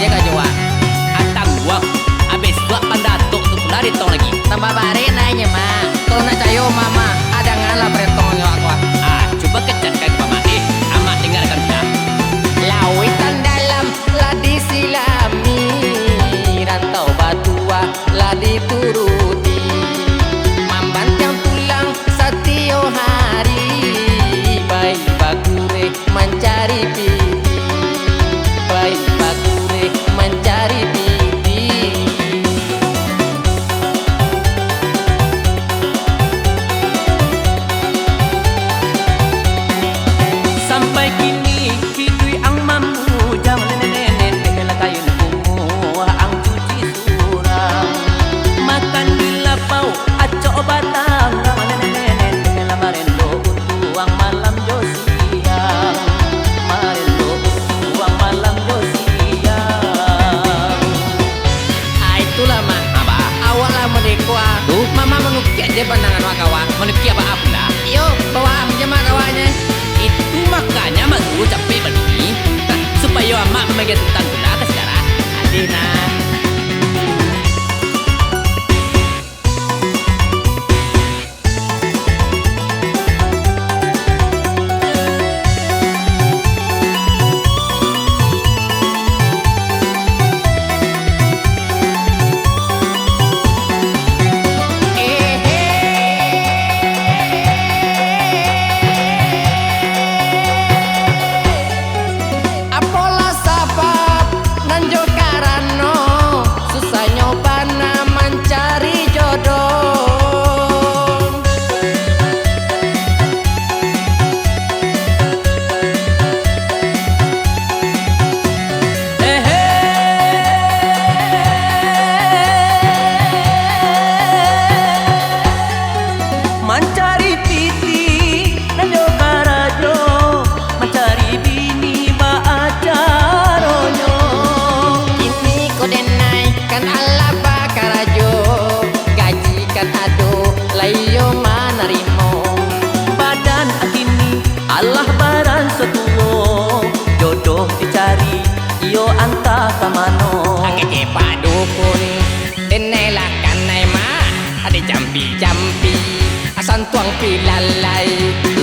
aja kak Jawa. Atang gua abis gua pandatuk tuh pula ditong lagi. Tambah bare nanya mah. Kalau nak cayo mama ada ngalah pretong nyawa gua. Coba kecat kan Pak Mak amak dengarkan dah. Lawitan dalam lah disilami, rantau batua lah dituruti, membantang tulang setiap hari, baik bagure mencari piti, baik bagure mencari piti. Sampai kini hidui ang mamu jangan nenek bela kayun kumu ang cuci surang makan di lapau acok batang nenek bela marendo uang malam josiang marendo uang malam josiang. Itulah mah apa awal lah merdeka tuh mama menukiat dia pandangan wakawa Menuki apa pula? yo bawa amjama kawannya. Itu makanya mak dulu capek begini supaya mak memegang tentang gula ke sekarang. Adina mencari piti dan juga rajo mencari bini baacaronyo ini kodenai kan Allah bakarajo gaji kan ado layo manarimo badan akini Allah baran setuwo jodoh dicari iyo anta kamano angke padukun denela kanai mah ada jampi-jampi asan tuang pilalai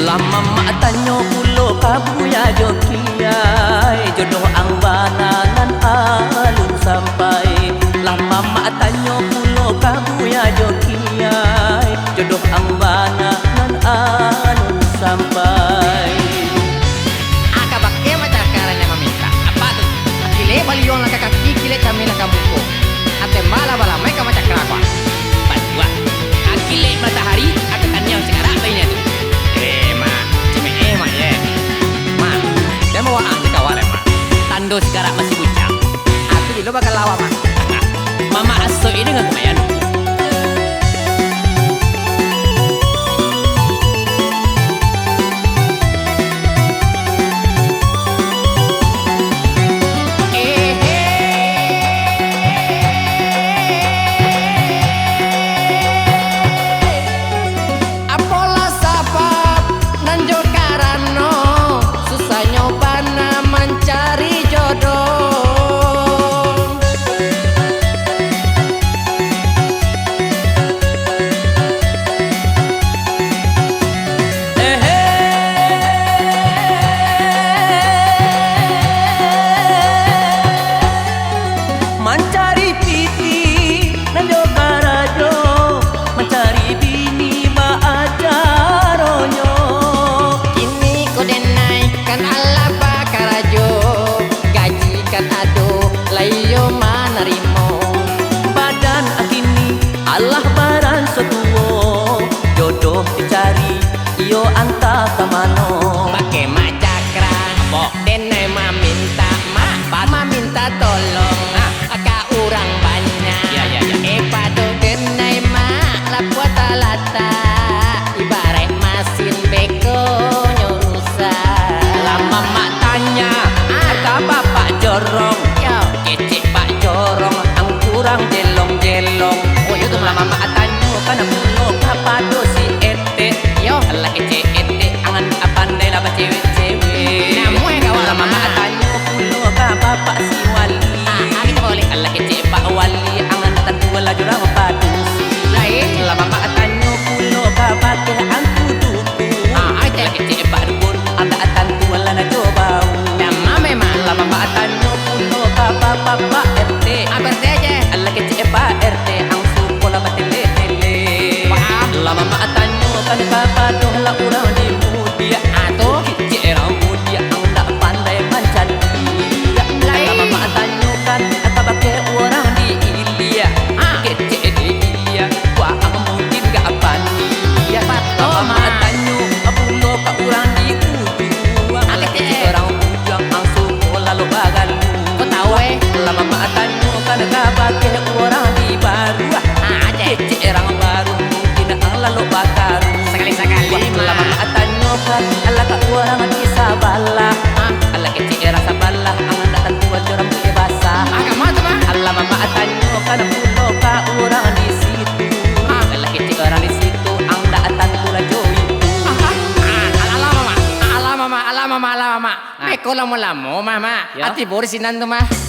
lama mak tanyo kulo kabuya jokiai jodoh ang bananan alun sampai lama mak tanyo kulo kabuya jokiai jodoh ang bananan alun sampai. akabake macam caranya meminta apa tuh kile balion lah kaki kile kami lah kamuko ate mala bala mereka macam kerakwa Padua akile matahari akan yang sekarang bayinya tuh ma cime ma ye ma dia mau ang dikawal ma tando sekarang masih bujang aku dulu bakal lawa ma mama aso ini dengan kemayan mencari jodoh mencari piti dan juga rajo mencari bini baacaronyo ini kodenai kan Allah bakarajo gaji kan ado layo manarimo badan akini Allah baran setuwo jodoh dicari iyo anta kamano pakai macakra denai maminta maminta tolong aka urang banyak Ya. pado denai lapuat lata ibarat masin beko nyurusa lama mak tanya ada bapak jorong kecik pak jorong ang kurang jelong-jelong oh itu lama mak tanya kana puno kapado si ete yo Allah ece ete angan apandai Bapak RT. Apa aja? Ala kecil Pak RT ang suko la batele-tele. Paham. Lama mak tanyo kan kapadoh la urang di mudia. Atuh. Kecil orang mudia ang dak pandai mancan dia. Lai. Lama mak tanyo kan kabake orang di Ilia. Kecil di Ilia, wah ang mungkin gak pandi. Ya pato Lama mak tanyo apulo ka urang di ujung. Ala kecil orang ujung ang suko lalu bagal. Kau tahu Lama mak tanyo kan kabake orang di baru. aja. Kecil orang baru mungkin ang lalu bakar. Sekali-sekali Lama mah. mak tanyo kan ala ka orang di Sabala. Ala kecil era Sabala ang datang tua orang punya basah. Agak mah tuh mah. Ala mama tanyo kan pulo ka orang di situ. Ala kecil orang di situ ang datang pula joy. Ala mama. Beko lamo-lamo mama. Ya. Ati borisinan tuh mah.